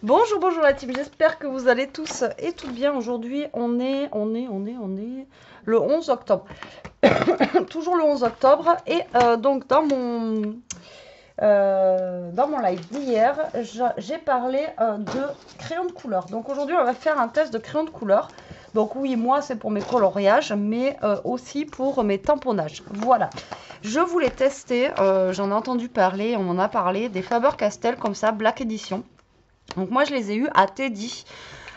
Bonjour, bonjour la team, j'espère que vous allez tous et toutes bien. Aujourd'hui, on est le 11 octobre. Toujours le 11 octobre. Et donc, dans mon live d'hier, j'ai parlé de crayons de couleur. Donc aujourd'hui, on va faire un test de crayons de couleur. Donc oui, moi, c'est pour mes coloriages, mais aussi pour mes tamponnages. Voilà. Je voulais tester, j'en ai entendu parler, on en a parlé, des Faber-Castell comme ça, Black Edition. Donc moi, je les ai eus à Teddy.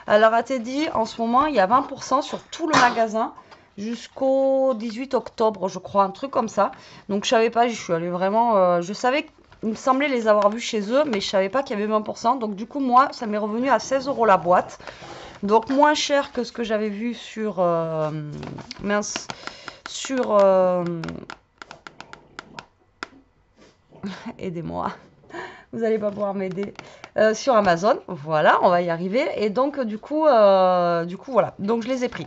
Alors à Teddy, en ce moment, il y a 20% sur tout le magasin jusqu'au 18 octobre, je crois, un truc comme ça. Donc je savais pas, je suis allée vraiment... je savais, il me semblait les avoir vus chez eux, mais je savais pas qu'il y avait 20%. Donc du coup, moi, ça m'est revenu à 16 € la boîte. Donc moins cher que ce que j'avais vu sur... mince. Sur... aidez-moi. Vous n'allez pas pouvoir m'aider. Sur Amazon, voilà, on va y arriver. Et donc, du coup, voilà. Donc, je les ai pris.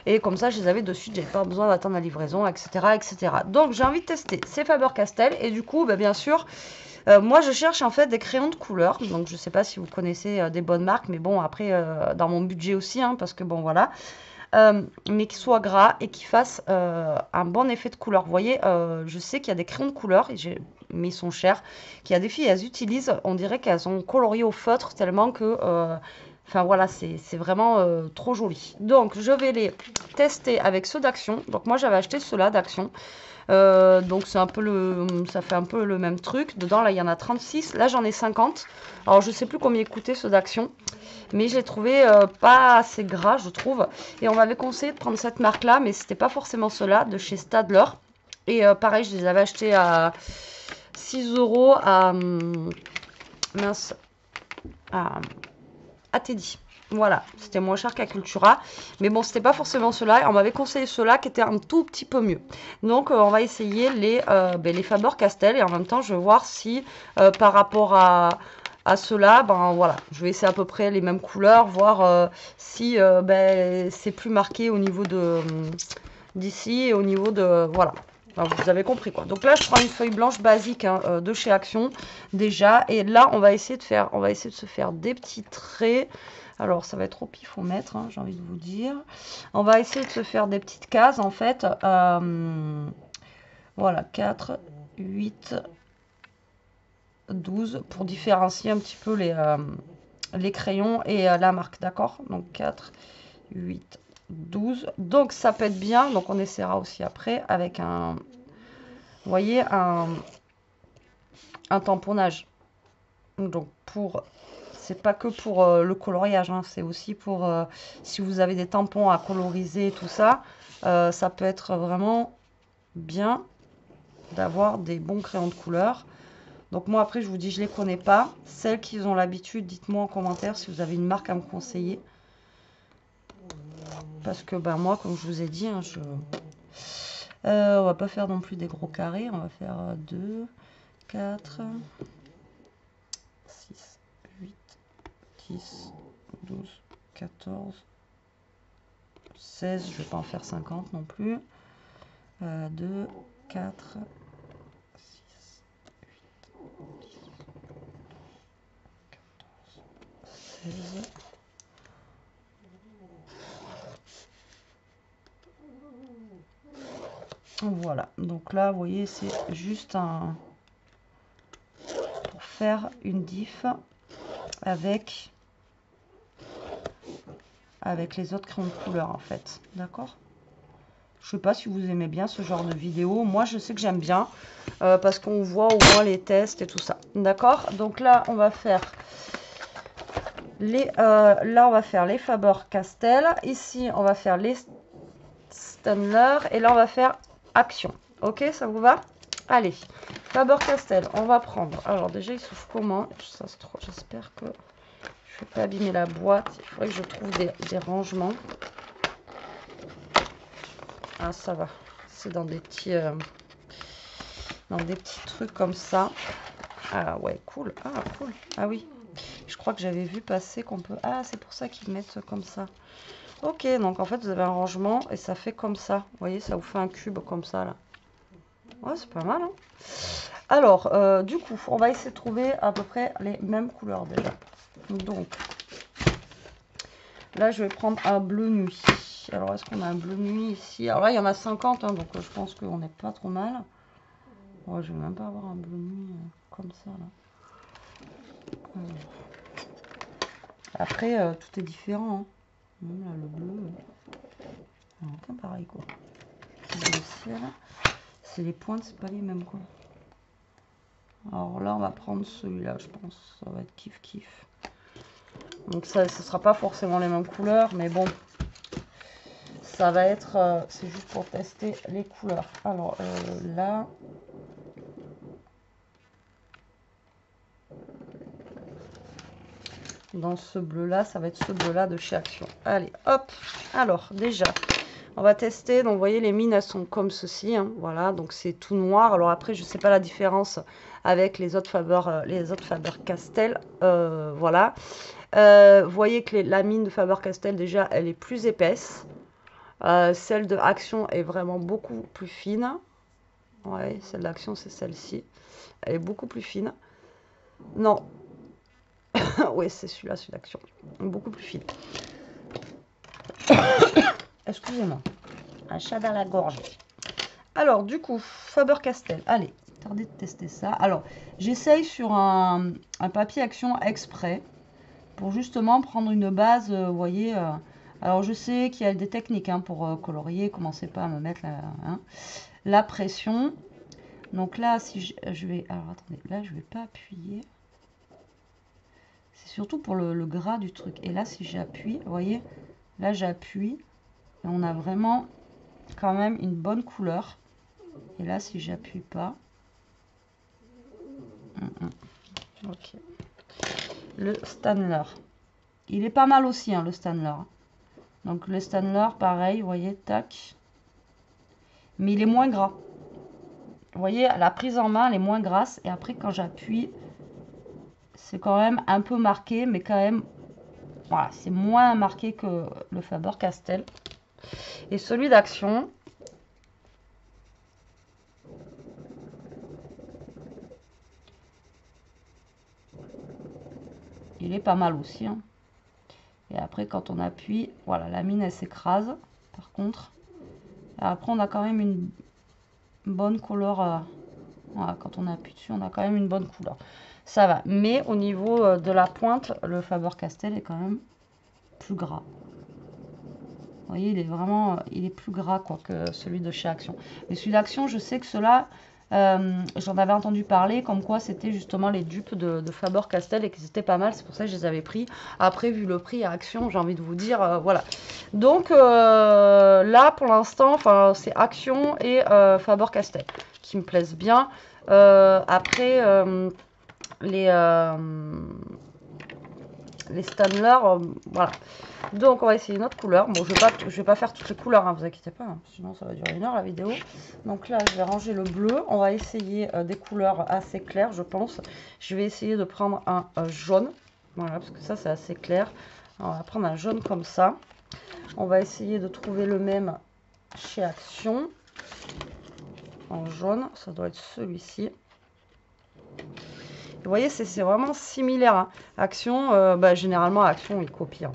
Et comme ça, je les avais dessus, j'avais pas besoin d'attendre la livraison, etc., etc. Donc, j'ai envie de tester ces Faber-Castell. Et du coup, bah, bien sûr, moi, je cherche en fait des crayons de couleur. Donc, je sais pas si vous connaissez des bonnes marques, mais bon, après, dans mon budget aussi, hein, parce que bon, voilà. Mais qui soit gras et qui fasse un bon effet de couleur. Vous voyez, je sais qu'il y a des crayons de couleur, mais ils sont chers, qu'il y a des filles, elles utilisent, on dirait qu'elles ont colorié au feutre tellement que... Enfin voilà, c'est vraiment trop joli. Donc je vais les tester avec ceux d'Action. Donc moi j'avais acheté ceux-là d'Action. Donc c'est un peu ça fait un peu le même truc. Dedans là il y en a 36. Là j'en ai 50. Alors je sais plus combien coûtait ceux d'Action. Mais je l'ai trouvé pas assez gras, je trouve. Et on m'avait conseillé de prendre cette marque-là, mais c'était pas forcément cela, de chez Stadler. Et pareil, je les avais achetés à 6 € mince, à Teddy. Voilà, c'était moins cher qu'à Cultura. Mais bon, c'était pas forcément cela. Et on m'avait conseillé cela qui était un tout petit peu mieux. Donc, on va essayer les Faber-Castell. Et en même temps, je vais voir si par rapport à ceux-là, ben voilà, je vais essayer à peu près les mêmes couleurs, voir si c'est plus marqué au niveau de d'ici et au niveau de voilà. Alors, vous avez compris quoi. Donc là, je prends une feuille blanche basique hein, de chez Action déjà, et là, on va essayer de se faire des petits traits. Alors, ça va être trop pifomètre, hein, j'ai envie de vous dire. On va essayer de se faire des petites cases en fait. Voilà, 4, 8, 12 pour différencier un petit peu les crayons et la marque, d'accord? Donc 4, 8, 12. Donc ça peut être bien, donc on essaiera aussi après avec un, vous voyez, un tamponnage. Donc c'est pas que pour le coloriage, hein, c'est aussi pour si vous avez des tampons à coloriser, tout ça, ça peut être vraiment bien d'avoir des bons crayons de couleur. Donc moi après je vous dis je les connais pas. Celles qui ont l'habitude, dites-moi en commentaire si vous avez une marque à me conseiller. Parce que ben moi comme je vous ai dit, hein, on va pas faire non plus des gros carrés. On va faire 2, 4, 6, 8, 10, 12, 14, 16. Je vais pas en faire 50 non plus. 2, 4, 6, 8, 10, 14, 16. Voilà, donc là, vous voyez, c'est juste pour faire une diff avec les autres crayons de couleur, en fait. D'accord? Je sais pas si vous aimez bien ce genre de vidéo. Moi, je sais que j'aime bien parce qu'on voit au moins les tests et tout ça. D'accord? Donc là, on va faire les Faber-Castell. Ici, on va faire les Staedtler. Et là, on va faire Action. Ok, ça vous va? Allez, Faber-Castell, on va prendre. Alors déjà, il s'ouvre comment? Ça, j'espère que je ne vais pas abîmer la boîte. Il faudrait que je trouve des rangements. Ah, ça va. C'est dans des petits trucs comme ça. Ah ouais, cool. Ah, cool. Ah oui. Je crois que j'avais vu passer qu'on peut... Ah, c'est pour ça qu'ils mettent comme ça. Ok, donc en fait, vous avez un rangement et ça fait comme ça. Vous voyez, ça vous fait un cube comme ça, là. Ouais, c'est pas mal, hein. Alors, du coup, on va essayer de trouver à peu près les mêmes couleurs déjà. Donc, là, je vais prendre un bleu nuit. Alors, est-ce qu'on a un bleu nuit ici? Alors là, il y en a 50, hein, donc je pense qu'on n'est pas trop mal. Ouais, je vais même pas avoir un bleu nuit comme ça, là. Après, tout est différent. Hein. Là, le bleu, aucun pareil, quoi. Le ciel, c'est les pointes, c'est pas les mêmes, quoi. Alors là, on va prendre celui-là, je pense. Ça va être kiff-kiff. Donc ça ne sera pas forcément les mêmes couleurs, mais bon, ça va être, c'est juste pour tester les couleurs. Alors là, dans ce bleu-là, ça va être ce bleu-là de chez Action. Allez, hop. Alors déjà, on va tester. Donc vous voyez, les mines, elles sont comme ceci. Hein, voilà, donc c'est tout noir. Alors après, je ne sais pas la différence avec les autres Faber-Castell. Voilà. Vous voyez que la mine de Faber-Castell, déjà, elle est plus épaisse. Celle de Action est vraiment beaucoup plus fine. Ouais, celle d'Action, c'est celle-ci. Elle est beaucoup plus fine. Non. Oui, c'est celui-là, celui d'Action. Beaucoup plus fine. Excusez-moi. Un chat dans la gorge. Alors, du coup, Faber-Castell. Allez, tardez de tester ça. Alors, j'essaye sur un papier Action exprès pour justement prendre une base, vous voyez. Alors, je sais qu'il y a des techniques hein, pour colorier. Commencez pas à me mettre la pression. Donc là, si je vais... Alors, attendez, là, je vais pas appuyer. C'est surtout pour le gras du truc. Et là, si j'appuie, vous voyez, là, j'appuie. Et on a vraiment quand même une bonne couleur. Et là, si j'appuie pas... Ok. Le Staedtler. Il est pas mal aussi, hein, le Staedtler. Donc le Staedtler, pareil, vous voyez, tac. Mais il est moins gras. Vous voyez, la prise en main, elle est moins grasse. Et après, quand j'appuie, c'est quand même un peu marqué, mais quand même, voilà, c'est moins marqué que le Faber-Castell. Et celui d'Action, il est pas mal aussi. Hein. Et après, quand on appuie, voilà, la mine, elle s'écrase. Par contre, et après, on a quand même une bonne couleur. Voilà, quand on appuie dessus, on a quand même une bonne couleur. Ça va. Mais au niveau de la pointe, le Faber-Castell est quand même plus gras. Vous voyez, il est vraiment, il est plus gras quoi, que celui de chez Action. Et celui d'Action, je sais que ceux-là, j'en avais entendu parler, comme quoi c'était justement les dupes de Faber-Castell et qu'ils étaient pas mal. C'est pour ça que je les avais pris. Après, vu le prix à Action, j'ai envie de vous dire, voilà. Donc là, pour l'instant, enfin, c'est Action et Faber-Castell qui me plaisent bien. Après, les Staedtler, voilà. Donc on va essayer une autre couleur. Bon, je vais pas faire toutes les couleurs, hein, vous inquiétez pas, hein, sinon ça va durer 1 heure la vidéo. Donc là, je vais ranger le bleu. On va essayer des couleurs assez claires, je pense. Je vais essayer de prendre un jaune. Voilà, parce que ça, c'est assez clair. Alors, on va prendre un jaune comme ça. On va essayer de trouver le même chez Action. En jaune, ça doit être celui-ci. Vous voyez, c'est vraiment similaire. Hein. Action, généralement, Action, il copie. Hein.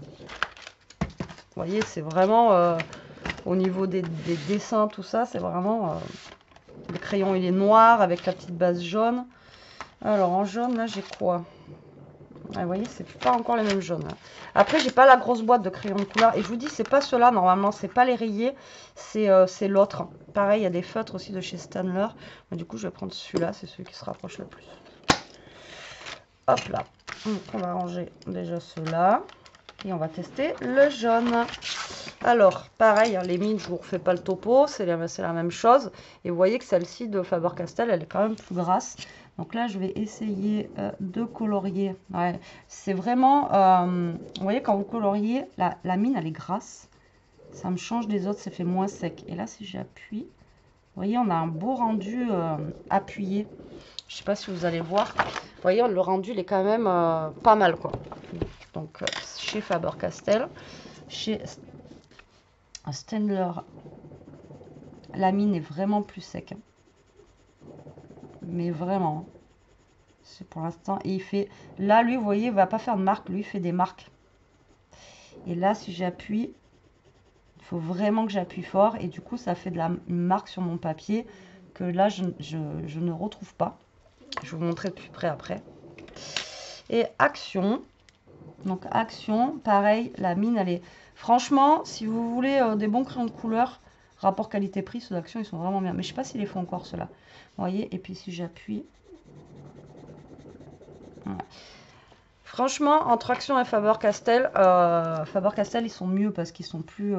Vous voyez, c'est vraiment au niveau des dessins, tout ça, c'est vraiment... le crayon, il est noir avec la petite base jaune. Alors, en jaune, là, j'ai quoi? Ah, vous voyez, c'est pas encore les mêmes jaunes. Hein. Après, j'ai pas la grosse boîte de crayons de couleur. Et je vous dis, c'est pas ceux-là, normalement, c'est pas les rayés, c'est l'autre. Pareil, il y a des feutres aussi de chez Staedtler. Du coup, je vais prendre celui-là, c'est celui qui se rapproche le plus. Hop là. Donc, on va ranger déjà ceux-là. Et on va tester le jaune. Alors, pareil, hein, les mines, je ne vous refais pas le topo, c'est la même chose. Et vous voyez que celle-ci de Faber-Castell, elle est quand même plus grasse. Donc là, je vais essayer de colorier. Ouais, c'est vraiment, vous voyez, quand vous coloriez, la mine, elle est grasse. Ça me change des autres, ça fait moins sec. Et là, si j'appuie, vous voyez, on a un beau rendu appuyé. Je ne sais pas si vous allez voir. Vous voyez, le rendu, il est quand même pas mal, quoi. Donc, chez Faber-Castell, chez Staedtler, la mine est vraiment plus sec. Mais vraiment. C'est pour l'instant. Et il fait... Là, lui, vous voyez, il va pas faire de marque. Lui, il fait des marques. Et là, si j'appuie, il faut vraiment que j'appuie fort. Et du coup, ça fait une marque sur mon papier que là, je ne retrouve pas. Je vais vous montrer de plus près après. Et action. Donc, action. Pareil, la mine, elle est... Franchement, si vous voulez des bons crayons de couleur, rapport qualité-prix, ceux d'Action, ils sont vraiment bien. Mais je sais pas s'ils les font encore, ceux-là. Vous voyez, et puis si j'appuie... Voilà. Franchement, entre Action et Faber-Castell, ils sont mieux parce qu'ils sont plus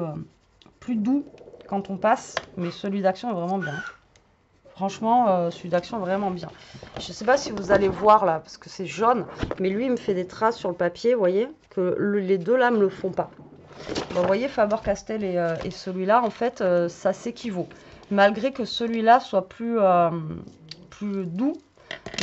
doux quand on passe. Mais celui d'Action est vraiment bien. Franchement, celui d'Action est vraiment bien. Je ne sais pas si vous allez voir là, parce que c'est jaune. Mais lui, il me fait des traces sur le papier, vous voyez, que les deux là me le font pas. Bon, vous voyez, Faber-Castell et celui-là, en fait, ça s'équivaut. Malgré que celui-là soit plus doux.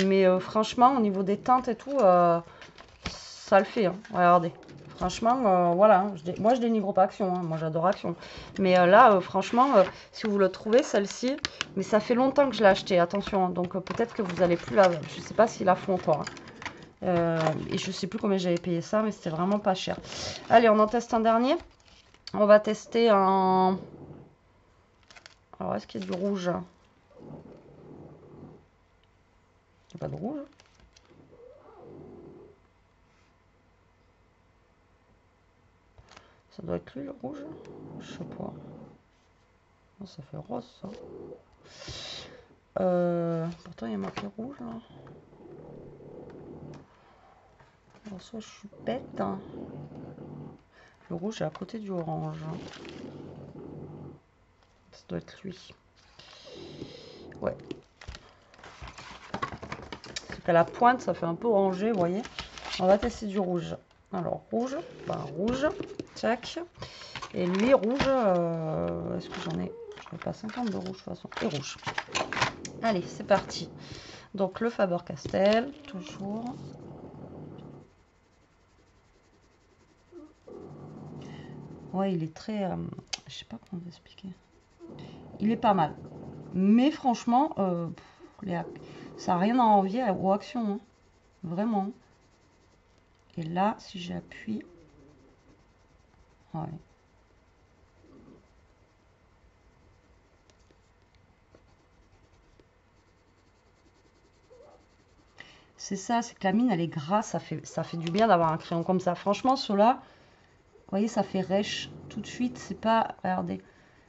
Mais franchement, au niveau des teintes et tout, ça le fait. Hein. Regardez. Franchement, voilà. Hein. Moi, je dénigre pas Action. Hein. Moi, j'adore Action. Mais là, franchement, si vous le trouvez, celle-ci, mais ça fait longtemps que je l'ai acheté. Attention. Hein. Donc, peut-être que vous allez plus la... Je sais pas s'ils la font encore. Hein. Et je sais plus combien j'avais payé ça, mais c'était vraiment pas cher. Allez, on en teste un dernier. On va tester un... Alors, est-ce qu'il y a du rouge? Il n'y a pas de rouge. Ça doit être lui, le rouge? Je sais pas. Oh, ça fait rose, ça. Pourtant, il y a marqué rouge, là. Alors, soit je suis bête. Hein. Le rouge est à côté du orange. Ça doit être lui. Ouais. C'est qu'à la pointe, ça fait un peu orangé, vous voyez. On va tester du rouge. Alors, rouge. Ben, rouge. Tac. Et lui, rouge. Est-ce que j'en ai? J'en ai pas 50 de rouge, de toute façon. Et rouge. Allez, c'est parti. Donc, le Faber-Castell, toujours. Ouais, il est très... je sais pas comment vous expliquer. Il est pas mal. Mais franchement, ça n'a rien à envier aux Actions. Hein. Vraiment. Et là, si j'appuie... Ouais. C'est ça, c'est que la mine, elle est grasse. Ça fait du bien d'avoir un crayon comme ça. Franchement, ceux-là, vous voyez, ça fait rêche tout de suite. C'est pas... Regardez.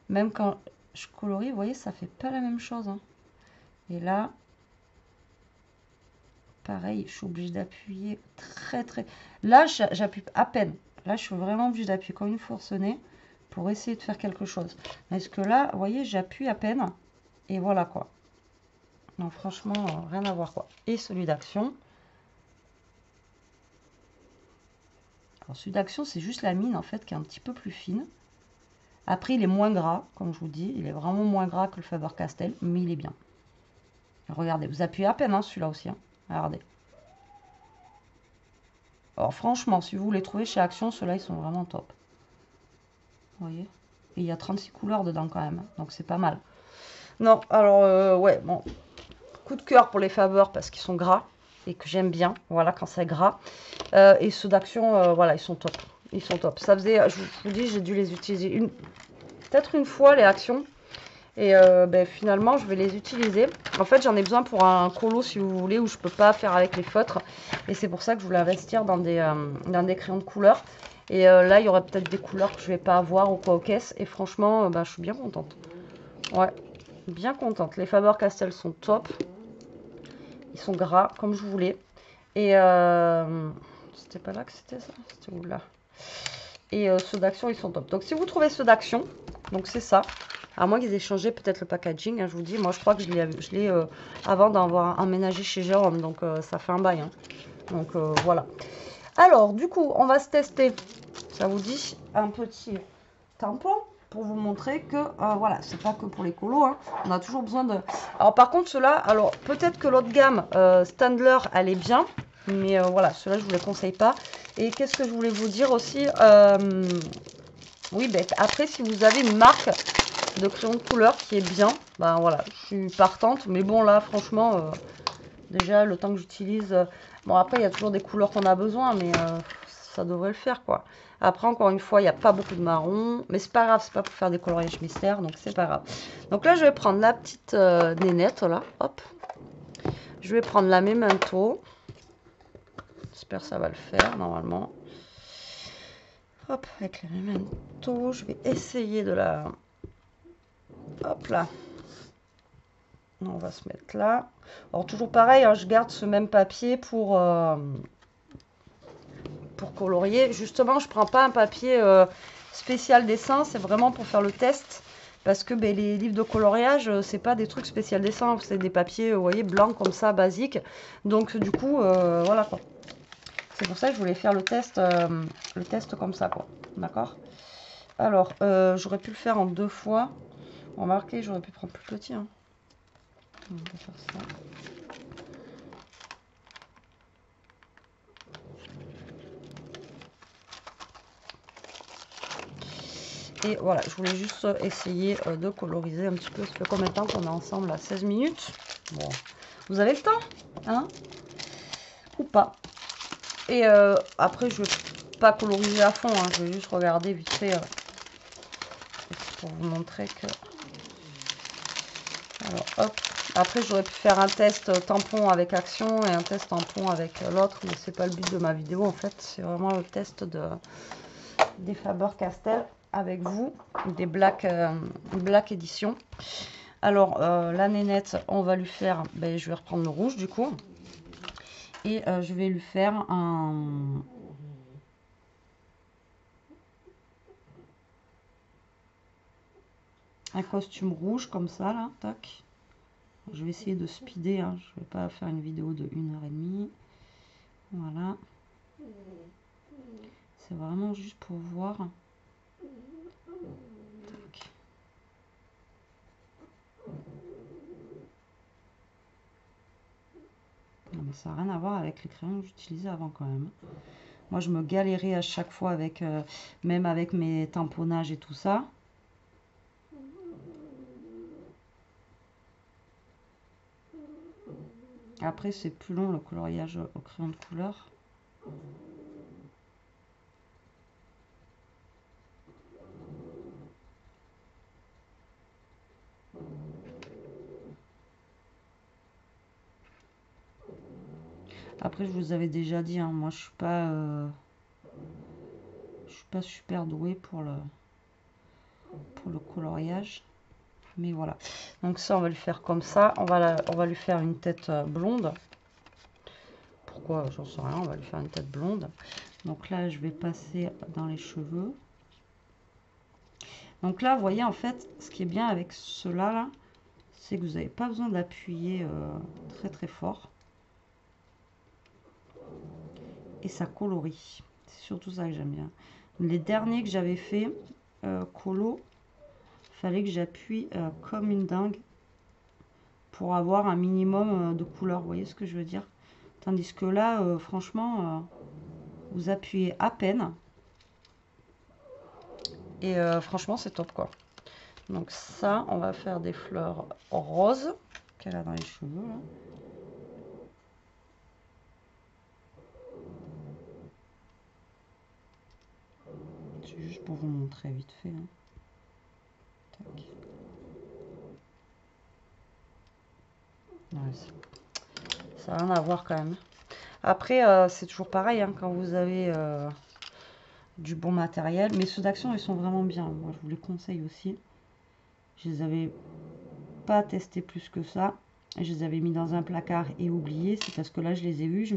Même quand je colorie, vous voyez, ça fait pas la même chose. Hein. Et là... Pareil, je suis obligée d'appuyer très... Là, j'appuie à peine. Là, je suis vraiment obligée d'appuyer comme une forcenée pour essayer de faire quelque chose. Parce que là, vous voyez, j'appuie à peine. Et voilà, quoi. Non, franchement, rien à voir, quoi. Et celui d'Action. Alors, celui d'Action, c'est juste la mine, en fait, qui est un petit peu plus fine. Après, il est moins gras, comme je vous dis. Il est vraiment moins gras que le Faber-Castell, mais il est bien. Regardez, vous appuyez à peine, hein, celui-là aussi. Hein. Regardez. Alors franchement, si vous voulez trouver chez Action, ceux-là, ils sont vraiment top. Vous voyez? Et il y a 36 couleurs dedans quand même. Donc c'est pas mal. Non, alors, ouais, bon. Coup de cœur pour les Faber parce qu'ils sont gras. Et que j'aime bien. Voilà, quand c'est gras. Et ceux d'Action, voilà, ils sont top. Ils sont top. Ça faisait, je vous dis, j'ai dû les utiliser peut-être une fois, les Actions. Et finalement, je vais les utiliser. En fait, j'en ai besoin pour un colo, si vous voulez, où je peux pas faire avec les feutres. Et c'est pour ça que je voulais investir dans des crayons de couleur. Et là, il y aurait peut-être des couleurs que je vais pas avoir ou quoi aux caisses. Et franchement, je suis bien contente. Ouais, bien contente. Les Faber-Castell sont top. Ils sont gras, comme je voulais. Et c'était pas là que c'était ça? C'était où là? Et ceux d'Action, ils sont top. Donc, si vous trouvez ceux d'Action, donc c'est ça. À moins qu'ils aient changé peut-être le packaging, hein, je vous dis. Moi, je crois que je l'ai avant d'avoir emménagé chez Jérôme. Donc, ça fait un bail. Hein. Donc, voilà. Alors, du coup, on va se tester, ça vous dit, un petit tampon pour vous montrer que, voilà, c'est pas que pour les colos. Hein. On a toujours besoin de... Alors, par contre, ceux-là, alors, peut-être que l'autre gamme, Standler, elle est bien. Mais voilà, ceux-là, je vous les conseille pas. Et qu'est-ce que je voulais vous dire aussi oui, après, si vous avez une marque... de crayon de couleur qui est bien. Ben voilà, je suis partante. Mais bon, là, franchement, déjà, le temps que j'utilise... bon, après, il y a toujours des couleurs qu'on a besoin, mais ça devrait le faire, quoi. Après, encore une fois, il n'y a pas beaucoup de marron. Mais c'est pas grave, c'est pas pour faire des coloriages mystères, donc c'est pas grave. Donc là, je vais prendre la petite nénette, là. Hop. Je vais prendre la Memento. J'espère que ça va le faire, normalement. Hop, avec la Memento, je vais essayer de la... Hop là. On va se mettre là. Alors, toujours pareil, hein, je garde ce même papier pour colorier. Justement, je prends pas un papier spécial dessin, c'est vraiment pour faire le test. Parce que ben, les livres de coloriage, c'est pas des trucs spécial dessin, c'est des papiers, vous voyez, blancs comme ça, basiques. Donc, du coup, voilà quoi. C'est pour ça que je voulais faire le test comme ça, quoi. D'accord? Alors, j'aurais pu le faire en 2 fois. Remarquez, j'aurais pu prendre plus petit, hein. On va faire ça. Et voilà, je voulais juste essayer de coloriser un petit peu. Ça fait combien de temps qu'on est ensemble là? 16 minutes. Bon, vous avez le temps, hein? Ou pas? Et après, je vais pas coloriser à fond, hein. Je vais juste regarder vite fait pour vous montrer que... Alors, hop. Après, j'aurais pu faire un test tampon avec Action et un test tampon avec l'autre, mais c'est pas le but de ma vidéo en fait. C'est vraiment le test des Faber-Castell avec vous, des Black Edition. Alors, la nénette, on va lui faire, ben, je vais reprendre le rouge du coup. Et je vais lui faire un costume rouge comme ça, là, tac. Je vais essayer de speeder, hein. Je vais pas faire une vidéo de 1h30. Voilà. C'est vraiment juste pour voir. Tac. Non, mais ça n'a rien à voir avec les crayons que j'utilisais avant quand même. Moi, je me galérais à chaque fois avec, même avec mes tamponnages et tout ça. Après, c'est plus long le coloriage au crayon de couleur. Après, je vous avais déjà dit, hein, moi, je suis pas super douée pour le coloriage. Mais voilà. Donc ça, on va le faire comme ça. On va lui faire une tête blonde. Pourquoi? J'en sais rien. On va lui faire une tête blonde. Donc là, je vais passer dans les cheveux. Donc là, vous voyez, en fait, ce qui est bien avec cela, là, c'est que vous n'avez pas besoin d'appuyer très très fort. Et ça colorie. C'est surtout ça que j'aime bien. Les derniers que j'avais fait, colo, fallait que j'appuie comme une dingue pour avoir un minimum de couleur. Vous voyez ce que je veux dire? Tandis que là, franchement, vous appuyez à peine. Et franchement, c'est top, quoi. Donc ça, on va faire des fleurs roses qu'elle a dans les cheveux, là. C'est juste pour vous montrer vite fait, hein. Tac. Ouais, ça n'a rien à voir quand même. Après, c'est toujours pareil, hein, quand vous avez du bon matériel. Mais ceux d'Action, ils sont vraiment bien. Moi, je vous les conseille aussi. Je les avais pas testés plus que ça. Je les avais mis dans un placard et oubliés. C'est parce que là, je les ai vus. Je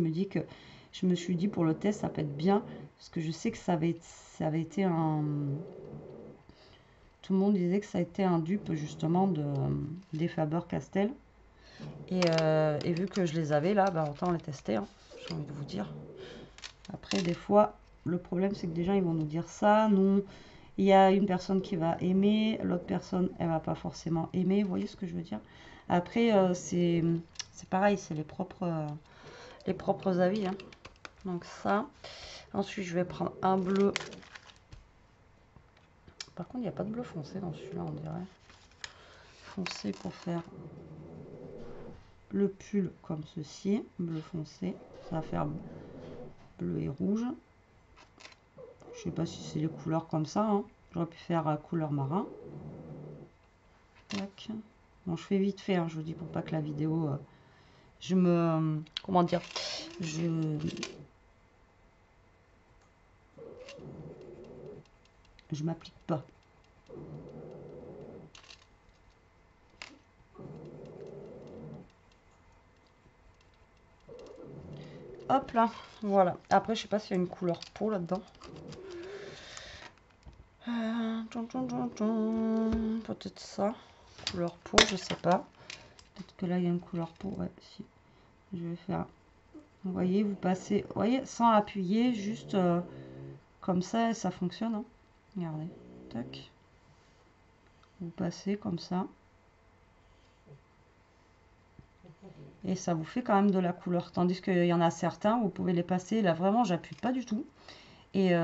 me suis dit, pour le test, ça peut être bien. Parce que je sais que ça avait été un... Tout le monde disait que ça a été un dupe, justement, des Faber-Castell. Et vu que je les avais là, bah, autant les tester, hein, j'ai envie de vous dire. Après, des fois, le problème, c'est que des gens, ils vont nous dire ça. Nous, il y a une personne qui va aimer, l'autre personne, elle va pas forcément aimer. Vous voyez ce que je veux dire? Après, c'est pareil, c'est les propres avis, hein. Donc ça. Ensuite, je vais prendre un bleu. Par contre, il n'y a pas de bleu foncé dans celui-là, on dirait. foncé pour faire le pull comme ceci, bleu foncé, ça va faire bleu et rouge. Je sais pas si c'est les couleurs comme ça, hein. J'aurais pu faire couleur marin. Tac. Bon, je fais vite fait, hein, je vous dis pour pas que la vidéo, comment dire, je m'applique pas. Hop là, voilà. Après, je sais pas s'il y a une couleur peau là-dedans. Peut-être ça. Couleur peau, je sais pas. Peut-être que là, il y a une couleur peau. Ouais, si. Je vais faire... Vous voyez, vous passez... Vous voyez, sans appuyer, juste comme ça, ça fonctionne. Hein. Regardez. Tac. Vous passez comme ça. Et ça vous fait quand même de la couleur. Tandis qu'il y en a certains, vous pouvez les passer. Là, vraiment, j'appuie pas du tout. Et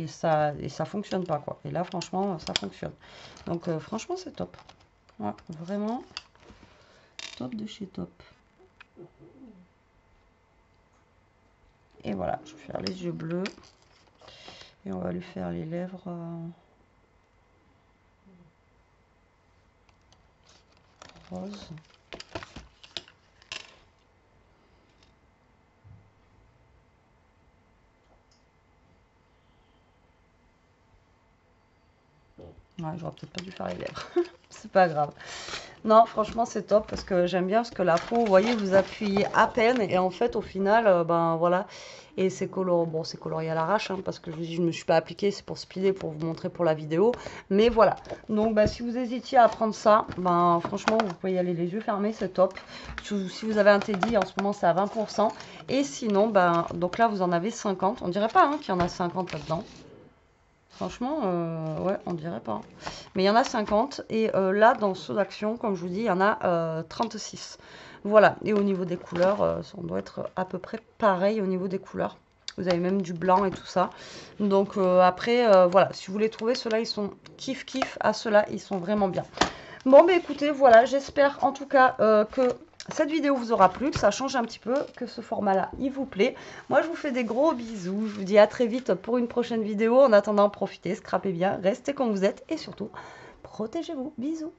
ça fonctionne pas, quoi. Et là, franchement, ça fonctionne. Donc, franchement, c'est top. Ouais, vraiment top de chez top. Et voilà, je vais faire les yeux bleus. Et on va lui faire les lèvres roses. Ouais, j'aurais peut-être pas dû faire les lèvres. C'est pas grave. Non, franchement, c'est top parce que j'aime bien parce que la peau, vous voyez, vous appuyez à peine et en fait, au final, ben voilà. Et c'est coloré, bon, c'est colorié à l'arrache hein, parce que je me suis pas appliqué, c'est pour speeder, pour vous montrer pour la vidéo. Mais voilà. Donc, ben, si vous hésitiez à prendre ça, ben franchement, vous pouvez y aller les yeux fermés, c'est top. Si vous avez un Teddy, en ce moment, c'est à 20%. Et sinon, ben, donc là, vous en avez 50. On dirait pas hein, qu'il y en a 50 là-dedans. Franchement, ouais, on dirait pas. Mais il y en a 50. Et là, dans ceux d'action, comme je vous dis, il y en a 36. Voilà. Et au niveau des couleurs, on doit être à peu près pareil au niveau des couleurs. Vous avez même du blanc et tout ça. Donc après, voilà. Si vous voulez trouver, ceux-là, ils sont kiff-kiff. À ceux-là, ils sont vraiment bien. Bon, bah écoutez, voilà. J'espère en tout cas que... cette vidéo vous aura plu, que ça change un petit peu, que ce format-là, il vous plaît. Moi, je vous fais des gros bisous. Je vous dis à très vite pour une prochaine vidéo. En attendant, profitez, scrapez bien, restez comme vous êtes et surtout, protégez-vous. Bisous.